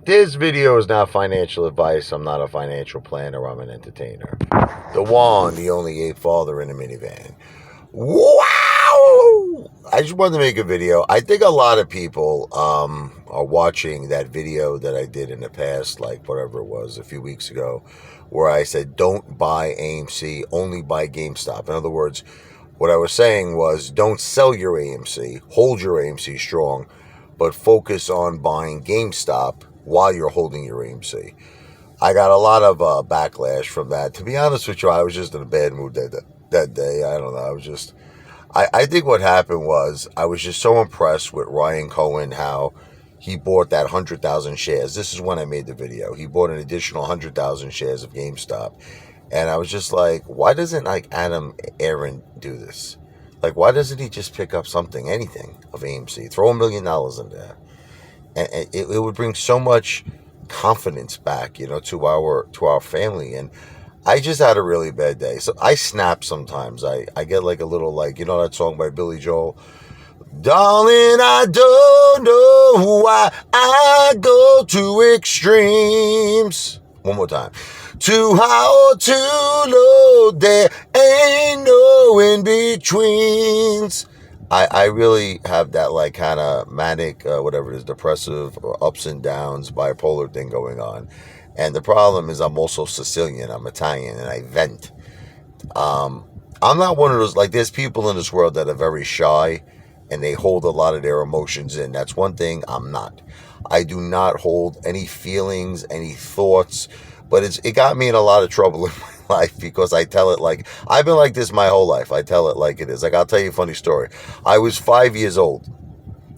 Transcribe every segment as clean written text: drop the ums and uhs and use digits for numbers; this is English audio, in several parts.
This video is not financial advice. I'm not a financial planner. I'm an entertainer. The one, the only ape father in a minivan. Wow! I just wanted to make a video. I think a lot of people are watching that video that I did in the past, like whatever it was, a few weeks ago, where I said, don't buy AMC, only buy GameStop. In other words, what I was saying was, don't sell your AMC, hold your AMC strong, but focus on buying GameStop while you're holding your AMC. I got a lot of backlash from that. To be honest with you, I was just in a bad mood that day. I don't know. I think what happened was I was just so impressed with Ryan Cohen, how he bought that 100,000 shares. This is when I made the video. He bought an additional 100,000 shares of GameStop. And I was just like, why doesn't like Adam Aaron do this? Like, why doesn't he just pick up something, anything of AMC, throw $1 million in there? And it would bring so much confidence back, to our family. And I just had a really bad day. So I snap sometimes. I get like a little, like, that song by Billy Joel, darling, I don't know why I go to extremes. One more time. Too high or too low, there ain't no in-betweens. I really have that like kind of manic, whatever it is, depressive, or ups and downs, bipolar thing going on. And the problem is I'm also Sicilian, I'm Italian, and I vent. I'm not one of those, like, there's people in this world that are very shy and they hold a lot of their emotions in. That's one thing I'm not. I do not hold any feelings, any thoughts, but it got me in a lot of trouble in my life because I tell it like, I've been like this my whole life. I tell it like it is. Like, I'll tell you a funny story. I was 5 years old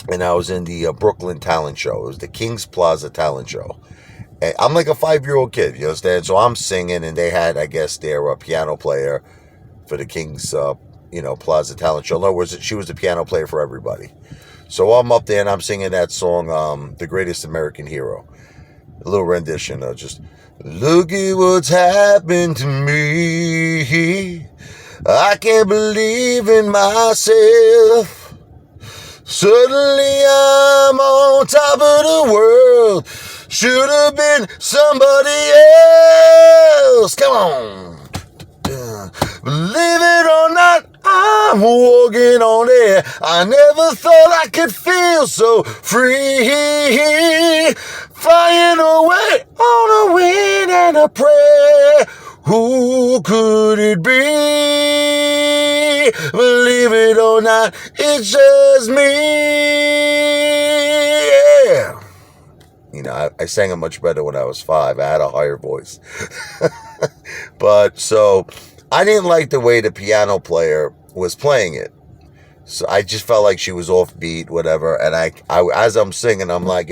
and I was in the Brooklyn talent show. It was the King's Plaza talent show. And I'm like a 5-year-old kid, you understand? So I'm singing, and they had, I guess, their piano player for the King's, Plaza talent show. In other words, she was the piano player for everybody. So I'm up there and I'm singing that song, The Greatest American Hero. A little rendition of just, look at what's happened to me. I can't believe in myself. Suddenly I'm on top of the world. Should have been somebody else. Come on. Believe it or not, I'm walking on air. I never thought I could feel so free. Flying away on a wind and a prayer. Who could it be? Believe it or not, it's just me. Yeah. I sang it much better when I was 5. I had a higher voice. But so I didn't like the way the piano player was playing it. So I just felt like she was offbeat, whatever. And I as I'm singing, I'm like,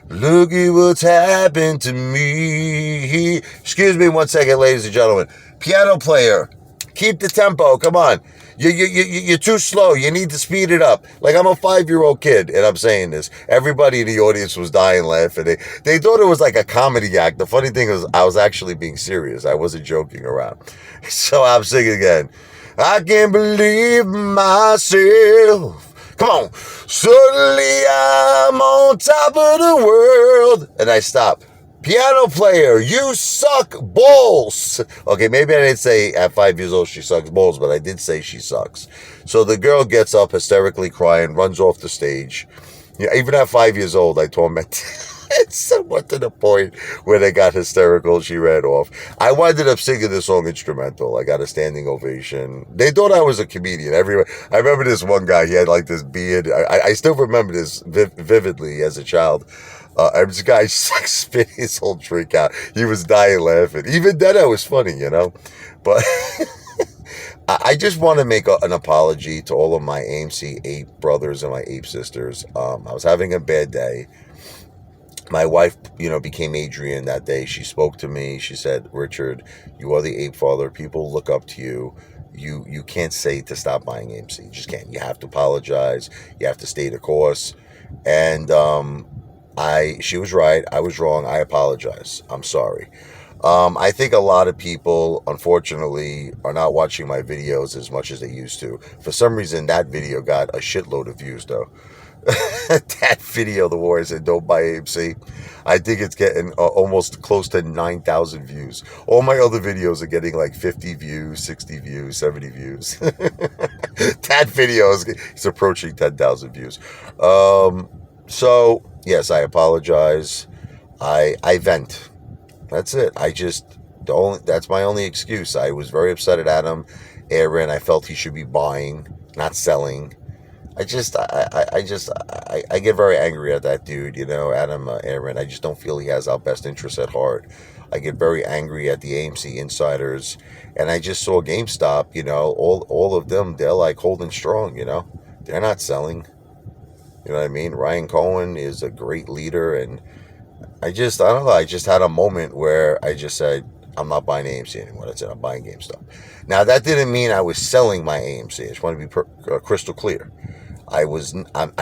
look at what's happened to me. Excuse me 1 second, ladies and gentlemen. Piano player, keep the tempo. Come on. You're too slow. You need to speed it up. Like, I'm a 5-year-old kid, and I'm saying this. Everybody in the audience was dying laughing. They thought it was like a comedy act. The funny thing is, I was actually being serious. I wasn't joking around. So I'm singing again. I can't believe myself. Come on. Suddenly I'm on top of the world. And I stop. Piano player, you suck balls. Okay, maybe I didn't say at 5 years old she sucks balls, but I did say she sucks. So the girl gets up hysterically crying, runs off the stage. Even at 5 years old, I tormented. It's somewhat to the point where they got hysterical. She ran off. I winded up singing the song instrumental. I got a standing ovation. They thought I was a comedian. I remember this one guy. He had like this beard. I still remember this vividly as a child. And this guy spit his whole drink out. He was dying laughing. Even then, I was funny, But I just want to make an apology to all of my AMC ape brothers and my ape sisters. I was having a bad day. My wife, became Adrian that day. She spoke to me. She said, Richard, you are the ape father. People look up to you. You can't say to stop buying AMC. You just can't. You have to apologize. You have to stay the course. And she was right. I was wrong. I apologize. I'm sorry. I think a lot of people, unfortunately, are not watching my videos as much as they used to. For some reason, that video got a shitload of views, though. That video, the war I said, don't buy AMC. I think it's getting almost close to 9,000 views. All my other videos are getting like 50 views, 60 views, 70 views. That video is approaching 10,000 views. So, yes, I apologize. I vent. That's it. That's my only excuse. I was very upset at Adam Aaron. I felt he should be buying, not selling. I get very angry at that dude, Adam Aaron. I just don't feel he has our best interests at heart. I get very angry at the AMC insiders, and I just saw GameStop. All of them, they're like holding strong. They're not selling. You know what I mean? Ryan Cohen is a great leader, and I don't know. I just had a moment where I just said, I'm not buying AMC anymore. That's it. I'm buying GameStop. Now, that didn't mean I was selling my AMC. I just want to be crystal clear. I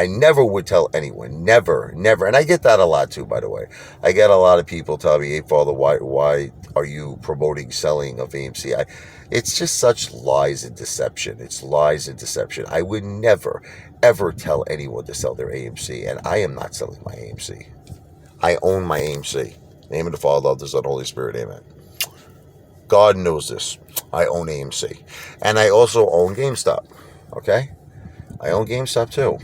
never would tell anyone, never, never. And I get that a lot too, by the way. I get a lot of people tell me, hey, Father, why are you promoting selling of AMC? It's just such lies and deception. It's lies and deception. I would never, ever tell anyone to sell their AMC, and I am not selling my AMC. I own my AMC. Name of the Father, of the Son, and Holy Spirit, amen. God knows this. I own AMC. And I also own GameStop, okay? I own GameStop too.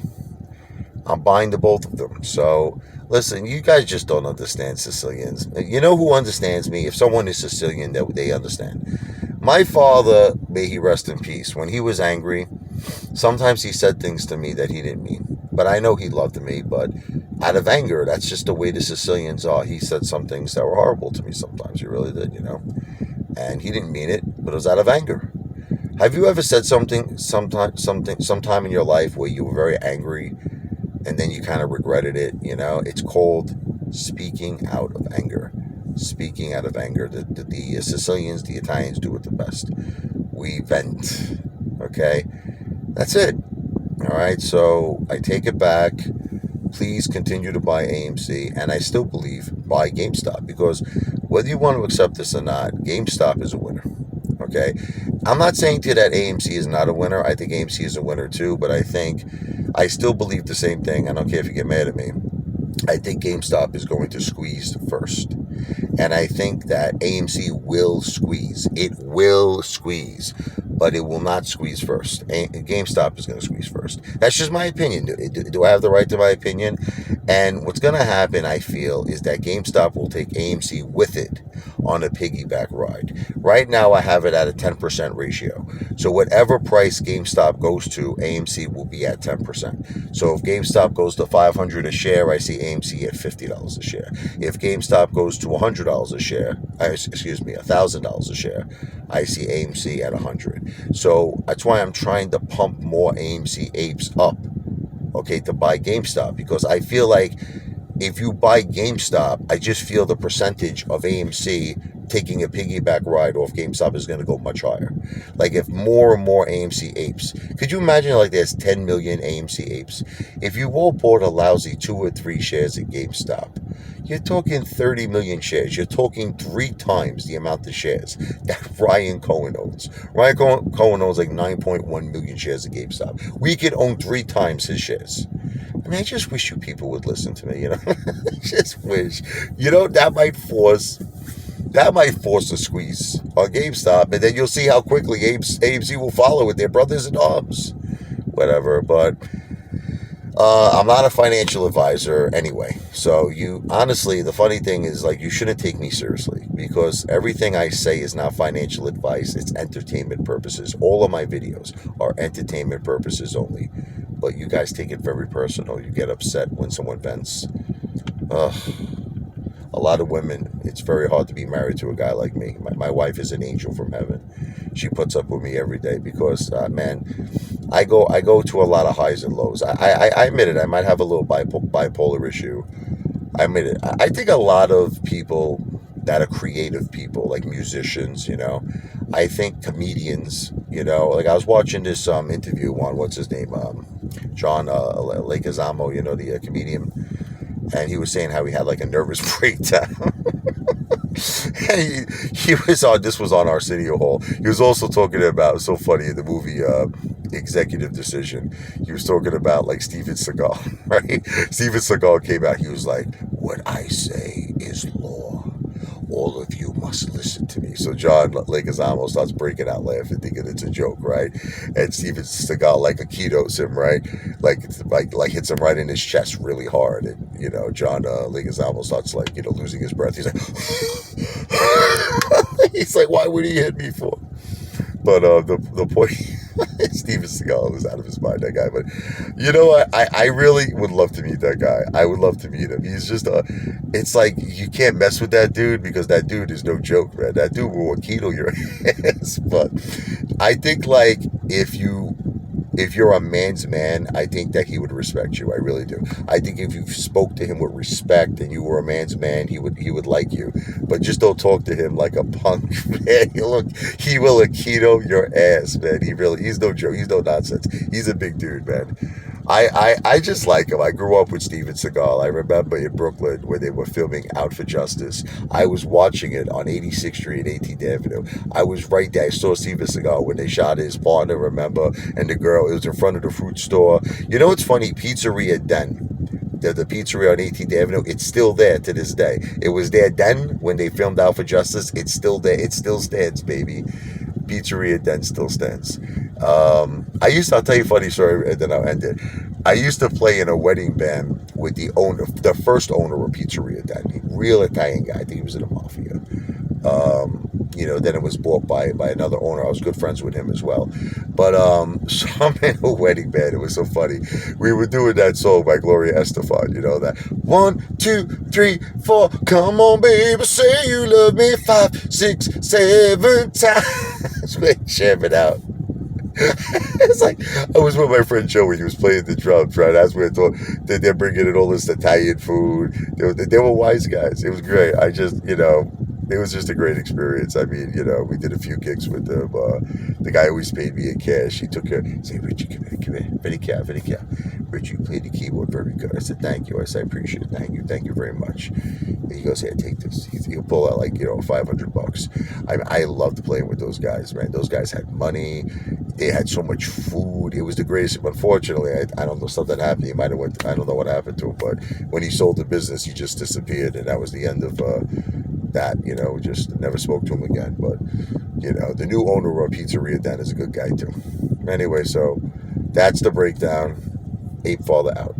I'm buying the both of them. So, listen, you guys just don't understand Sicilians. You know who understands me? If someone is Sicilian, they understand. My father, may he rest in peace, when he was angry, sometimes he said things to me that he didn't mean. But I know he loved me, but out of anger, that's just the way the Sicilians are. He said some things that were horrible to me sometimes. He really did, And he didn't mean it, but it was out of anger. Have you ever said something sometime in your life where you were very angry and then you kind of regretted it? It's called speaking out of anger. Speaking out of anger. The Sicilians, the Italians do it the best. We vent. Okay? That's it. All right? So I take it back. Please continue to buy AMC. And I still believe buy GameStop, because whether you want to accept this or not, GameStop is a winner. Okay? I'm not saying to you that AMC is not a winner. I think AMC is a winner too, but I still believe the same thing. I don't care if you get mad at me. I think GameStop is going to squeeze first. And I think that AMC will squeeze. It will squeeze, but it will not squeeze first. GameStop is going to squeeze first. That's just my opinion. Do I have the right to my opinion? And what's going to happen, I feel, is that GameStop will take AMC with it on a piggyback ride. Right now, I have it at a 10% ratio. So whatever price GameStop goes to, AMC will be at 10%. So if GameStop goes to $500 a share, I see AMC at $50 a share. If GameStop goes to $100 a share, $1,000 a share, I see AMC at $100. So that's why I'm trying to pump more AMC apes up, okay, to buy GameStop, because I feel like if you buy GameStop, I just feel the percentage of AMC taking a piggyback ride off GameStop is going to go much higher. Like if more and more AMC apes, could you imagine like there's 10 million AMC apes? If you all bought a lousy 2 or 3 shares at GameStop, you're talking 30 million shares. You're talking 3 times the amount of shares that Ryan Cohen owns. Ryan Cohen owns like 9.1 million shares at GameStop. We could own 3 times his shares. I mean, I just wish you people would listen to me, I just wish. That might force a squeeze on GameStop, and then you'll see how quickly AMC will follow with their brothers in arms. Whatever, but I'm not a financial advisor anyway. So honestly, the funny thing is, like, you shouldn't take me seriously, because everything I say is not financial advice. It's entertainment purposes. All of my videos are entertainment purposes only. But you guys take it very personal. You get upset when someone vents. A lot of women, it's very hard to be married to a guy like me. My wife is an angel from heaven. She puts up with me every day because, man, I go to a lot of highs and lows. I admit it. I might have a little bipolar issue. I admit it. I think a lot of people that are creative people, like musicians, I think comedians, like I was watching this interview on, what's his name, John Leguizamo, the comedian, and he was saying how he had like a nervous breakdown. He was on, this was on Arsenio Hall. He was also talking about, so funny, in the movie executive decision. He was talking about like Steven Seagal, right? Steven Seagal came out. He was like, "What I say is law. All of you must listen to me." So John Leguizamo starts breaking out laughing, thinking it's a joke, right? And Steven Seagal like Aikidos him, right? Like hits him right in his chest really hard, and John Leguizamo starts like losing his breath. He's like, he's like, "Why would he hit me for?" But the point, Steven Seagal was out of his mind, that guy. But you know what? I really would love to meet that guy. I would love to meet him. He's just it's like you can't mess with that dude because that dude is no joke, man. That dude will keto your ass. But I think like if you're a man's man, I think that he would respect you. I really do. I think if you spoke to him with respect and you were a man's man, he would like you. But just don't talk to him like a punk, man. He will keto your ass, man. He's no joke. He's no nonsense. He's a big dude, man. I just like him. I grew up with Steven Seagal. I remember in Brooklyn when they were filming Out for Justice. I was watching it on 86th Street, 18th Avenue. I was right there. I saw Steven Seagal when they shot his partner, remember? And the girl, it was in front of the fruit store. You know what's funny? Pizzeria Den. The pizzeria on 18th Avenue, it's still there to this day. It was there then when they filmed Out for Justice. It's still there. It still stands, baby. Pizzeria Den still stands. I'll tell you a funny story and then I'll end it. I used to play in a wedding band with the first owner of Pizzeria Den, real Italian guy. I think he was in the mafia. Then it was bought by another owner. I was good friends with him as well. But so I'm in a wedding band. It was so funny. We were doing that song by Gloria Estefan. You know that 1, 2, 3, 4. Come on, baby, say you love me 5, 6, 7 times. We're jamming out. It's like I was with my friend Joey. He was playing the drums, right? As we were talking, they're bringing in all this Italian food. They were wise guys. It was great. It was just a great experience. I mean, we did a few gigs with them. The guy always paid me in cash. He took care. Say, Richie, come here. Very care. Richie, you played the keyboard very good. I said, thank you. I said, I appreciate it. Thank you very much. And he goes, here, take this. He'll pull out like $500. I loved playing with those guys, man. Those guys had money. They had so much food. It was the greatest. Unfortunately, I don't know, something happened. He might have went. I don't know what happened to him, but when he sold the business, he just disappeared, and that was the end of that. Just never spoke to him again. But the new owner of Pizzeria Den is a good guy too. Anyway, so that's the breakdown. Apefather out.